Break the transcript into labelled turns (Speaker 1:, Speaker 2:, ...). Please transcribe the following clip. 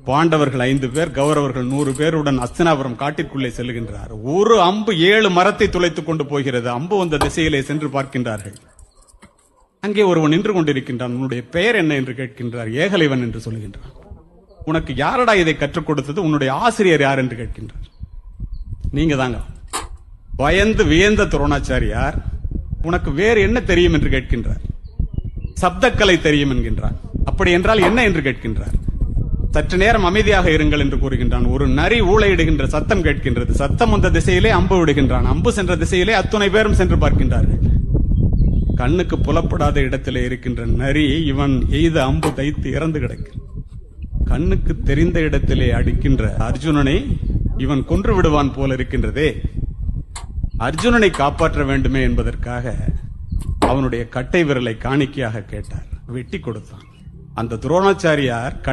Speaker 1: பாண்டவர்கள் 5 பேர், கௌரவர்கள் 100 பேருடன் அஸ்தினாபுரம் காட்டிற்குள்ளே செல்லுகின்றார். ஒரு அம்பு 7 மரத்தை துளைத்துக் கொண்டு போகிறது. அம்பு வந்த திசையிலே சென்று பார்க்கின்றார்கள். அங்கே ஒருவன் நின்று கொண்டிருக்கின்றான். உன்னுடைய பெயர் என்ன என்று கேட்கின்றார். ஏகலைவன் என்று சொல்லுகின்றான். உனக்கு யாரடா இதை கற்றுக் கொடுத்தது? உன்னுடைய ஆசிரியர் யார் என்று கேட்கின்றார். நீங்க தாங்க. பயந்து வியந்த துரோணாச்சாரியார், உனக்கு வேறு என்ன தெரியும் என்று கேட்கின்றார். சப்தக்கலை தெரியும் என்கின்றார். அப்படி என்றால் என்ன என்று கேட்கின்றார். சற்று நேரம் அமைதியாக இருங்கள் என்று கூறுகின்றான். ஒரு நரி ஊளையிடுகின்ற சத்தம் கேட்கின்றது. சத்தம் வந்த திசையிலே அம்பு விடுகின்றான். அம்பு சென்ற திசையிலே அத்துணை பேரும் சென்று பார்க்கின்றார்கள். கண்ணுக்கு புலப்படாத இடத்திலே இருக்கின்ற நரி இவன் எய்த அம்பு தைத்து இறந்து கிடக்கு. கண்ணுக்கு தெரிந்த இடத்திலே அடிக்கின்ற அர்ஜுனனை இவன் கொன்று விடுவான் போல இருக்கின்றதே. அர்ஜுனனை காப்பாற்ற வேண்டுமே என்பதற்காக அவனுடைய கட்டை விரலை காணிக்கையாக கேட்டார். வெட்டி கொடுத்தான். அந்த துரோணாச்சாரியார்